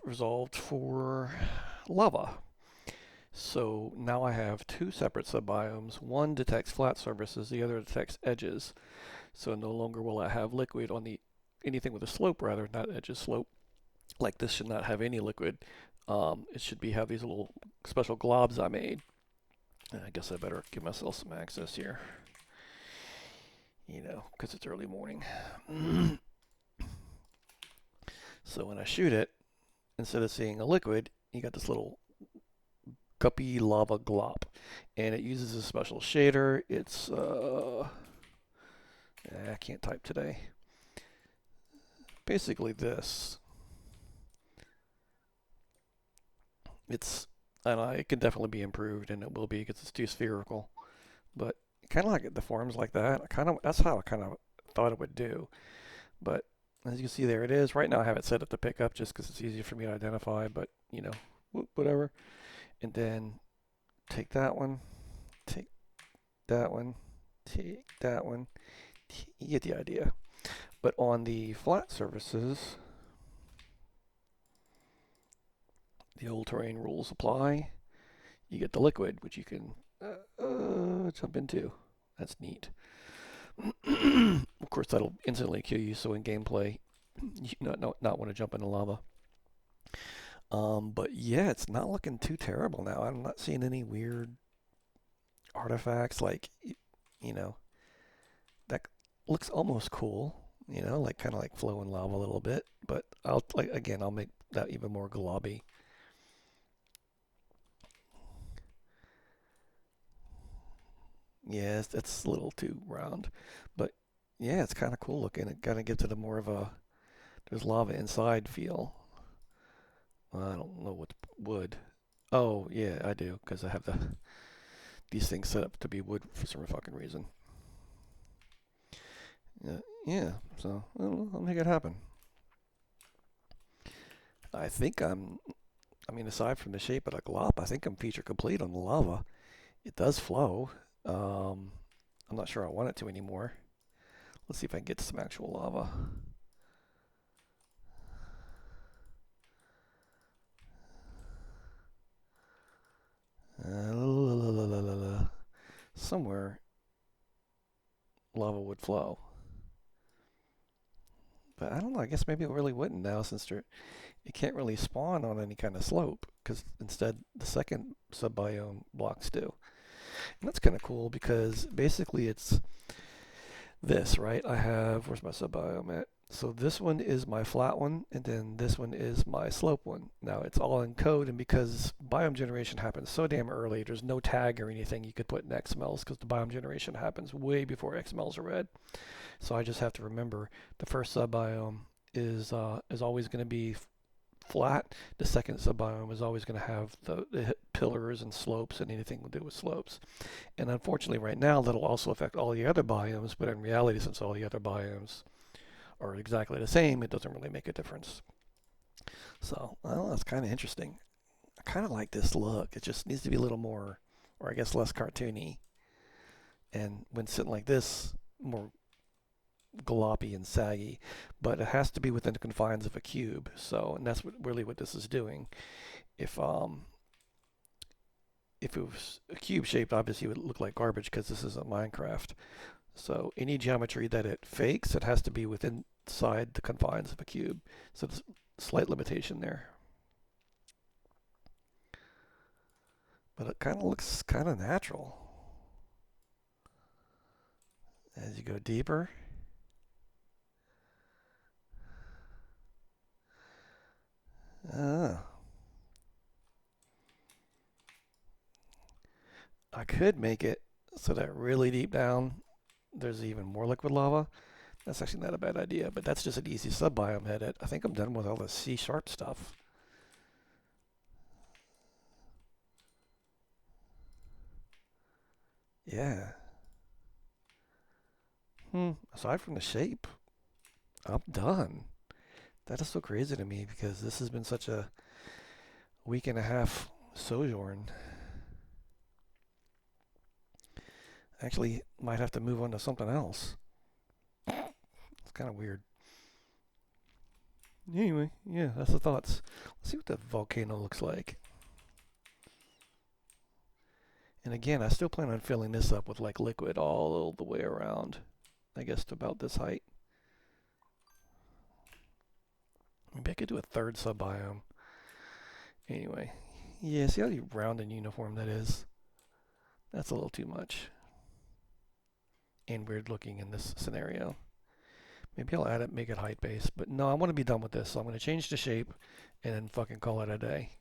resolved for lava. So now I have two separate subbiomes. One detects flat surfaces, the other detects edges. So no longer will I have liquid on the anything with a slope, rather, not edges, slope. Like this should not have any liquid. It should be have these little special globs I made. And I guess I better give myself some access here, because it's early morning. So when I shoot it, instead of seeing a liquid, you got this little guppy lava glop, and it uses a special shader. It's I can't type today. Basically this. It's and it can definitely be improved, and it will be because it's too spherical. But kind of like it deforms like that. That's how I kind of thought it would do. But as you can see, there it is. Right now, I have it set up to pick up just because it's easier for me to identify. But whatever. And then take that one, take that one, take that one. You get the idea. But on the flat surfaces, the old terrain rules apply. You get the liquid, which you can jump into. That's neat. Of course, that'll instantly kill you. So in gameplay, you not want to jump into lava. But yeah, it's not looking too terrible now. I'm not seeing any weird artifacts like, you know, that looks almost cool. Like kind of like flowing lava a little bit. But I'll make that even more globby. Yeah, it's a little too round, but yeah, it's kind of cool looking. It kind of gives it a more of a there's lava inside feel. I don't know what wood. Oh yeah, I do because I have these things set up to be wood for some fucking reason. Yeah. So I'll make it happen. I think I'm. I mean, aside from the shape of the glop, I think I'm feature complete on the lava. It does flow. Um, I'm not sure I want it to anymore. Let's see if I can get some actual lava. Somewhere lava would flow. But I don't know. I guess maybe it really wouldn't now since it can't really spawn on any kind of slope because instead the second subbiome blocks do. And that's kind of cool because basically it's this, right? I have, where's my subbiome at? So this one is my flat one, and then this one is my slope one. Now it's all in code, and because biome generation happens so damn early, there's no tag or anything you could put in XMLs because the biome generation happens way before XMLs are read. So I just have to remember the first subbiome is always going to be flat. The second subbiome is always going to have the pillars and slopes and anything to do with slopes. And unfortunately, right now, that'll also affect all the other biomes. But in reality, since all the other biomes are exactly the same, it doesn't really make a difference. So, well, that's kind of interesting. I kind of like this look. It just needs to be a little more, or I guess less cartoony. And when sitting like this, more gloppy and saggy, but it has to be within the confines of a cube. So, and that's really what this is doing. If um, if it was a cube shaped, obviously it would look like garbage because this isn't Minecraft. So any geometry that it fakes, it has to be within inside the confines of a cube. So there's a slight limitation there. But it kind of looks kind of natural as you go deeper. Ah, I could make it so that really deep down there's even more liquid lava. That's actually not a bad idea, but that's just an easy subbiome edit. I think I'm done with all the C sharp stuff. Yeah. Aside from the shape, I'm done. That is so crazy to me because this has been such a week and a half sojourn. Actually, might have to move on to something else. It's kind of weird. Anyway, yeah, that's the thoughts. Let's see what the volcano looks like. And again, I still plan on filling this up with like liquid all the way around. I guess to about this height. Maybe I could do a third subbiome. Anyway, yeah, see how round and uniform that is? That's a little too much. And weird looking in this scenario. Maybe I'll add it, make it height based. But no, I want to be done with this. So I'm going to change the shape and then fucking call it a day.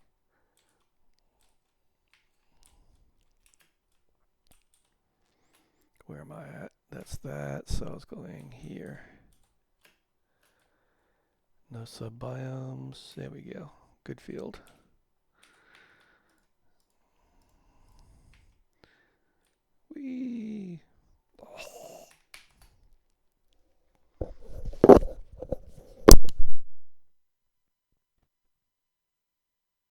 Where am I at? That's that. So I was going here. No subbiomes. There we go. Good field. Whee!